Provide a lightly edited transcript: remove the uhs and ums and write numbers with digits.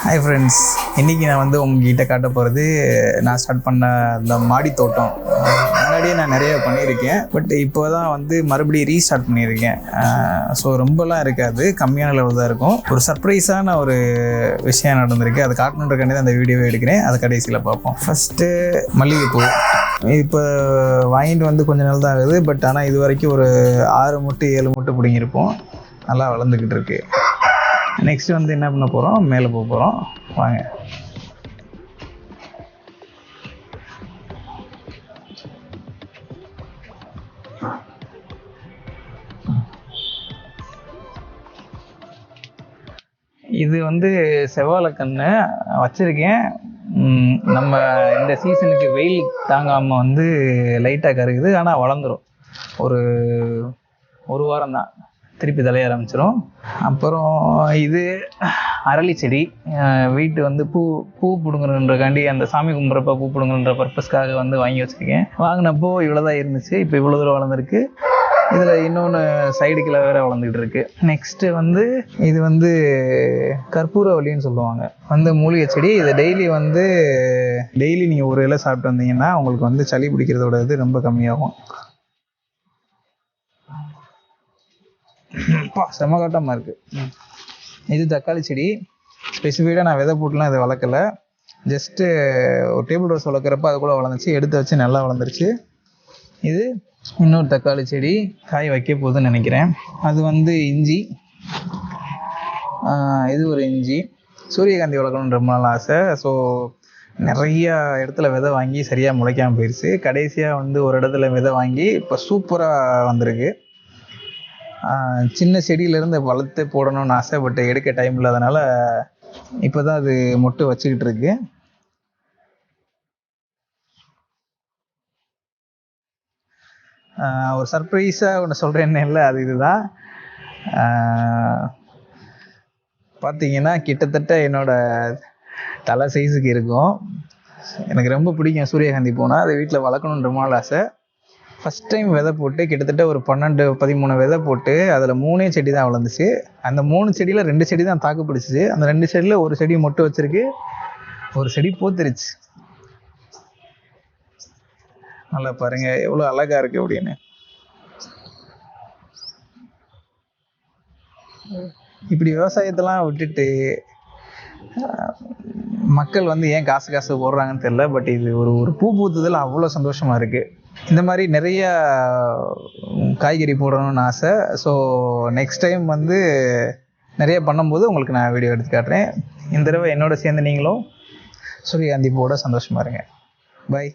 Hi friends, இன்றைக்கி நான் வந்து உங்ககிட்ட காட்ட போகிறது நான் ஸ்டார்ட் பண்ண இந்த மாடி தோட்டம். முன்னாடியே நான் நிறைய பண்ணியிருக்கேன், பட் இப்போ தான் வந்து மறுபடியும் ரீஸ்டார்ட் பண்ணியிருக்கேன். ஸோ ரொம்பலாம் இருக்காது, கம்மியான லெவல் தான் இருக்கும். ஒரு சர்ப்ரைஸான ஒரு விஷயம் நடந்திருக்கு, அதை காட்டணுன்றக்காண்டி தான் அந்த வீடியோவை எடுக்கிறேன். அதை கடைசியில் பார்ப்போம். ஃபஸ்ட்டு மல்லிகைப்பூ. இப்போ வாங்கிட்டு வந்து கொஞ்ச நாள் தான் ஆகுது, பட் ஆனால் இது வரைக்கும் ஒரு 6 மூட்டை 7 மூட்டை பிடிங்கிருப்போம். நல்லா வளர்ந்துக்கிட்டு இருக்கு. நெக்ஸ்ட் வந்து என்ன பண்ண போகிறோம், மேலே போக போகிறோம். வாங்க. இது வந்து செவ்வாழைக்கன்று வச்சுருக்கேன். நம்ம இந்த சீசனுக்கு வெயில் தாங்காமல் வந்து லைட்டாக கருகுது, ஆனால் வளர்ந்துடும். ஒரு வாரம் தான் திருப்பி தலைய ஆரம்பிச்சிடும். அப்புறம் இது அரளி செடி. வீட்டு வந்து பூ பிடுங்குறன்றக்காண்டி, அந்த சாமி கும்பிட்றப்ப பூ பிடுங்குற பர்பஸ்க்காக வந்து வாங்கி வச்சுருக்கேன். வாங்கினப்போ இவ்வளோதான் இருந்துச்சு, இப்போ இவ்வளோ தூரம் வளர்ந்துருக்கு. இதில் இன்னொன்று சைடு கிளை வேறு வளர்ந்துக்கிட்டு இருக்கு. நெக்ஸ்ட்டு வந்து இது வந்து கற்பூரவல்லின்னு சொல்லுவாங்க, வந்து மூலிகை செடி. இதை டெய்லி நீங்கள் ஒரு இலை சாப்பிட்டு வந்தீங்கன்னா உங்களுக்கு வந்து சளி பிடிக்கிறதோட இது ரொம்ப கம்மியாகும். செம காட்டமாக இருக்குது. இது தக்காளி செடி. ஸ்பெசிஃபிக்காக நான் விதை போட்டுலாம் இதை வளர்க்கலை, ஜஸ்ட்டு ஒரு டேபிள் ரோஸ் வளர்க்குறப்ப அது கூட வளர்ந்துச்சு, எடுத்து வச்சு நல்லா வளர்ந்துருச்சு. இது இன்னொரு தக்காளி செடி, காய் வைக்க போகுதுன்னு நினைக்கிறேன். அது வந்து இஞ்சி. இது ஒரு இஞ்சி. சூரியகாந்தி வளர்க்கணுன்ற ரொம்ப நாள் ஆசை. ஸோ நிறையா இடத்துல விதை வாங்கி சரியாக முளைக்காமல் போயிடுச்சு. கடைசியாக வந்து ஒரு இடத்துல விதை வாங்கி இப்போ சூப்பராக வந்திருக்கு. சின்ன செடியிலேருந்து வளர்த்து போடணும்னு ஆசை, பட் எடுக்க டைம் இல்லாதனால இப்போ தான் அது மொட்டு வச்சுக்கிட்டு இருக்கு. ஒரு சர்ப்ரைஸாக ஒன்று சொல்கிறேன்னு இல்லை, அது இதுதான். பார்த்தீங்கன்னா கிட்டத்தட்ட என்னோடய தலை சைஸுக்கு இருக்கும். எனக்கு ரொம்ப பிடிக்கும் சூரியகாந்தி பூனா. அது வீட்டில் வளர்க்கணுன்ற நாள் ஆசை. ஃபஸ்ட் டைம் விதை போட்டு கிட்டத்தட்ட ஒரு 12-13 விதை போட்டு அதில் 3 செடி தான் வளர்ந்துச்சு. அந்த 3 செடியில் 2 செடி தான் தாக்கு பிடிச்சிச்சு. அந்த 2 செடியில் ஒரு செடி மொட்டு வச்சுருக்கு, ஒரு செடி பூத்துருச்சு. நல்லா பாருங்க எவ்வளோ அழகாக இருக்குது அப்படின்னு. இப்படி விவசாயத்தெல்லாம் விட்டுட்டு மக்கள் வந்து ஏன் காசு போடுறாங்கன்னு தெரியல, பட் இது ஒரு பூ பூத்துதில் அவ்வளோ சந்தோஷமாக இருக்குது. இந்த மாதிரி நிறைய காய்கறி போடணும்னு ஆசை. ஸோ நெக்ஸ்ட் டைம் வந்து நிறைய பண்ணும்போது உங்களுக்கு நான் வீடியோ எடுத்து காட்டுறேன். இந்த தடவை என்னோட சேர்ந்து நீங்களும் சூரியகாந்தி பூவோட சந்தோஷமாக இருங்க. பாய்.